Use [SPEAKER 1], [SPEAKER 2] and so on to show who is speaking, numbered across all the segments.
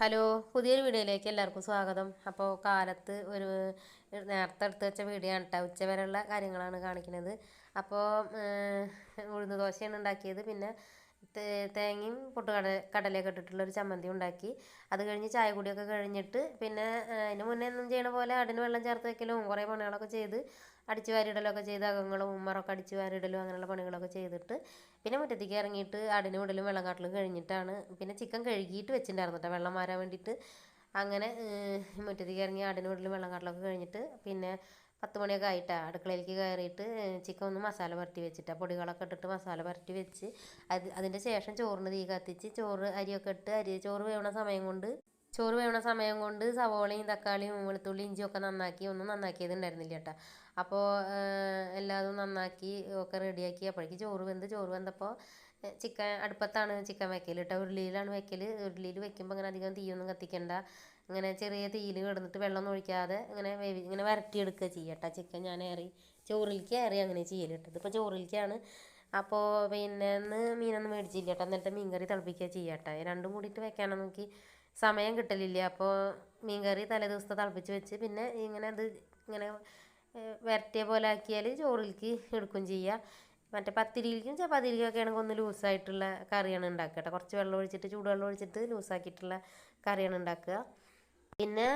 [SPEAKER 1] Hello, പുതിയൊരു വീഡിയോയിലേക്ക് എല്ലാവർക്കും സ്വാഗതം. അപ്പോൾ കാലത്ത് ഒരു നേരത്തെ എടുത്ത് വെച്ച വീഡിയോ ആണ് കേട്ടോ. ഉച്ച വരെയുള്ള കാര്യങ്ങളാണ് കാണിക്കുന്നത്. അപ്പോൾ ഉഴുന്ന് ദോശയാണ് ഉണ്ടാക്കിയത്. പിന്നെ തേങ്ങയും കടലയൊക്കെ ഇട്ടിട്ടുള്ളൊരു ചമ്മന്തി ഉണ്ടാക്കി. അത് കഴിഞ്ഞ് ചായ കുടിയൊക്കെ കഴിഞ്ഞിട്ട് പിന്നെ അതിന് മുന്നേ എന്നും ചെയ്യണ പോലെ അതിന് വെള്ളം ചേർത്ത് വെക്കലും കുറേ പണികളൊക്കെ ചെയ്ത് അടിച്ചു വാരിയിടലൊക്കെ ചെയ്ത് അകങ്ങളും ഉമ്മറൊക്കെ അടിച്ചു വാരിയിടലും അങ്ങനെയുള്ള പണികളൊക്കെ ചെയ്തിട്ട് പിന്നെ മുറ്റത്തേക്ക് ഇറങ്ങിയിട്ട് ആടിനും ഇടലും വെള്ളം കാട്ടലും കഴിഞ്ഞിട്ടാണ് പിന്നെ ചിക്കൻ കഴുകിയിട്ട് വെച്ചിട്ടുണ്ടായിരുന്നു കേട്ടോ, വെള്ളം മാറാൻ വേണ്ടിയിട്ട്. അങ്ങനെ മുറ്റത്തേക്ക് ഇറങ്ങി ആടിനും ഇടലും വെള്ളം കാട്ടലൊക്കെ കഴിഞ്ഞിട്ട് പിന്നെ 10 മണിയൊക്കെ ആയിട്ടാണ് അടുക്കളയിലേക്ക് കയറിയിട്ട് ചിക്കൻ ഒന്ന് മസാല പുരട്ടി വെച്ചിട്ടാണ്, പൊടികളൊക്കെ ഇട്ടിട്ട് മസാല പുരട്ടി വെച്ച് അതിൻ്റെ ശേഷം ചോറിന് തീ കത്തിച്ച് അരിയൊക്കെ ഇട്ട് ചോറ് വേവണ സമയം കൊണ്ട് സവോളയും തക്കാളിയും വെളുത്തുള്ളി ഇഞ്ചിയും ഒക്കെ ഒന്നും നന്നാക്കിയത് ഉണ്ടായിരുന്നില്ല കേട്ടോ. അപ്പോൾ എല്ലാതും നന്നാക്കി ഒക്കെ റെഡിയാക്കി. അപ്പോഴേക്ക് ചോറ് വെന്തപ്പോൾ ചിക്കൻ അടുപ്പത്താണ് ചിക്കൻ വെക്കൽ കേട്ടോ. ഉരുളിയിലാണ് വെക്കൽ. ഉരുളിയിൽ വെക്കുമ്പോൾ അങ്ങനെ അധികം തീയൊന്നും കത്തിക്കണ്ട. ഇങ്ങനെ ചെറിയ തീയിൽ കിടന്നിട്ട് വെള്ളം ഒഴിക്കാതെ ഇങ്ങനെ വരട്ടിയെടുക്കുക ചെയ്യട്ടോ ചിക്കൻ. ഞാൻ ചോറിലേക്ക് അങ്ങനെ ചെയ്യൽ കേട്ടോ. ഇതിപ്പോൾ ചോറിലേക്കാണ്. അപ്പോൾ പിന്നെ ഇന്ന് മീനൊന്നും മേടിച്ചില്ല കേട്ടോ. എന്നിട്ട് മീൻകറി തിളപ്പിക്കുക ചെയ്യട്ടെ. രണ്ടും കൂടിയിട്ട് വെക്കാനാണ് നോക്കി സമയം കിട്ടലില്ല. അപ്പോൾ മീൻകറി തലേ ദിവസത്തെ തിളപ്പിച്ച് വെച്ച് പിന്നെ ഇങ്ങനെ വരട്ടിയ പോലെ ആക്കിയാൽ ചോറിലേക്ക് എടുക്കുകയും ചെയ്യുക. മറ്റേ പത്തിരിയിലേക്കും ചപ്പാത്തിയിലേക്കും ഒക്കെ ആണെങ്കിൽ ഒന്ന് ലൂസായിട്ടുള്ള കറിയാണ് ഉണ്ടാക്കുക കേട്ടോ. കുറച്ച് വെള്ളം ഒഴിച്ചിട്ട് ചൂടുവെള്ളം ഒഴിച്ചിട്ട് ലൂസാക്കിയിട്ടുള്ള കറിയാണ് ഉണ്ടാക്കുക. പിന്നെ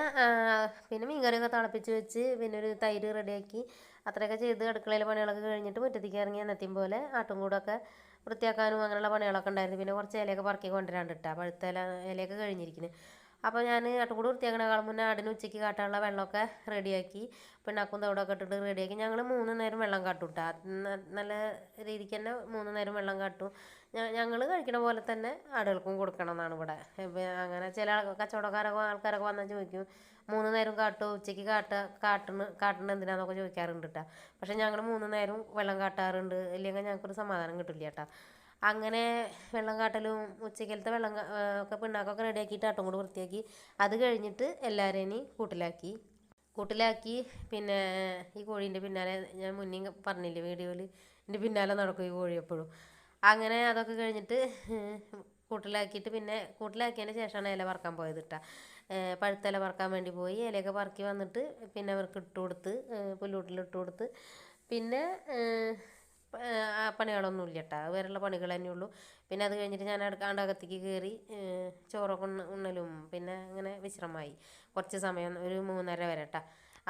[SPEAKER 1] മീൻകറിയൊക്കെ തിളപ്പിച്ച് വെച്ച് പിന്നെ ഒരു തൈര് റെഡിയാക്കി അത്രയൊക്കെ ചെയ്ത് അടുക്കളയിലെ പണികളൊക്കെ കഴിഞ്ഞിട്ട് മുറ്റത്തേക്ക് ഇറങ്ങി എന്നത്തെയും പോലെ ആട്ടുംകൂടൊക്കെ വൃത്തിയാക്കാനും അങ്ങനെയുള്ള പണികളൊക്കെ ഉണ്ടായിരുന്നു. പിന്നെ കുറച്ച് ഇലയൊക്കെ പറക്കി കൊണ്ടുവരാണ്ട് ഇട്ടാ, പഴുത്ത ഇലയൊക്കെ കഴിഞ്ഞിരിക്കുന്നു. അപ്പോൾ ഞാൻ ആട്ടുംകൂട് വൃത്തിയാക്കണേക്കാൾ മുന്നേ ആടിന് ഉച്ചയ്ക്ക് കാട്ടാനുള്ള വെള്ളമൊക്കെ റെഡിയാക്കി പിണ്ണാക്കും തവിടൊക്കെ ഇട്ടിട്ട് റെഡിയാക്കി. ഞങ്ങൾ 3 നേരം വെള്ളം കാട്ടും കേട്ടോ. നല്ല രീതിക്ക് തന്നെ 3 നേരം വെള്ളം കാട്ടും. ഞങ്ങൾ കഴിക്കണ പോലെ തന്നെ ആടുകൾക്കും കൊടുക്കണം എന്നാണ് ഇവിടെ. അങ്ങനെ ചില ആൾക്കാരൊക്കെ വന്നാൽ ചോദിക്കും 3 നേരം കാട്ടുമോ, ഉച്ചയ്ക്ക് കാട്ടണ എന്തിനാന്നൊക്കെ ചോദിക്കാറുണ്ട് കേട്ടോ. പക്ഷേ ഞങ്ങൾ 3 നേരം വെള്ളം കാട്ടാറുണ്ട്. ഇല്ലെങ്കിൽ ഞങ്ങൾക്കൊരു സമാധാനം കിട്ടില്ല കേട്ടോ. അങ്ങനെ വെള്ളം കാട്ടലും ഉച്ചക്കലത്തെ ഒക്കെ പിണ്ണാക്കൊക്കെ റെഡിയാക്കിയിട്ട് ആട്ടും കൂടി വൃത്തിയാക്കി. അത് കഴിഞ്ഞിട്ട് എല്ലാവരെയും കൂട്ടിലാക്കി പിന്നെ ഈ കോഴീൻ്റെ പിന്നാലെ ഞാൻ മുന്നേ പറഞ്ഞില്ലേ വീഡിയോയിൽ, എൻ്റെ പിന്നാലെ നടക്കും ഈ കോഴി എപ്പോഴും. അങ്ങനെ അതൊക്കെ കഴിഞ്ഞിട്ട് കൂട്ടിലാക്കിയിട്ട് പിന്നെ കൂട്ടിലാക്കിയതിന് ശേഷമാണ് ഇല പറക്കാൻ പോയത് കേട്ടോ. പഴുത്ത ഇല പറക്കാൻ വേണ്ടി പോയി. ഇലയൊക്കെ പറക്കി വന്നിട്ട് പിന്നെ അവർക്ക് പുല്ലൂട്ടിലിട്ട് കൊടുത്ത് പിന്നെ പണികളൊന്നും ഇല്ല കേട്ടോ. വേറെയുള്ള പണികൾ തന്നെ ഉള്ളൂ. പിന്നെ അത് കഴിഞ്ഞിട്ട് ഞാൻ അകത്തേക്ക് കയറി ചോറൊക്കെ ഉണ്ണലും പിന്നെ അങ്ങനെ വിശ്രമമായി കുറച്ച് സമയം, ഒരു 3:30 വരെ കേട്ടോ.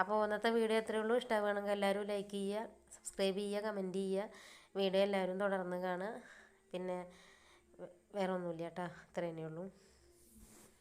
[SPEAKER 1] അപ്പോൾ ഇന്നത്തെ വീഡിയോ എത്രയേ ഉള്ളൂ. ഇഷ്ടമാണെങ്കിൽ എല്ലാവരും ലൈക്ക് ചെയ്യുക, സബ്സ്ക്രൈബ് ചെയ്യുക, കമൻറ്റ് ചെയ്യുക. വീഡിയോ എല്ലാവരും തുടർന്ന് കാണുക. പിന്നെ വേറെ ഒന്നുമില്ല കേട്ടോ, അത്രയേ ഉള്ളൂ.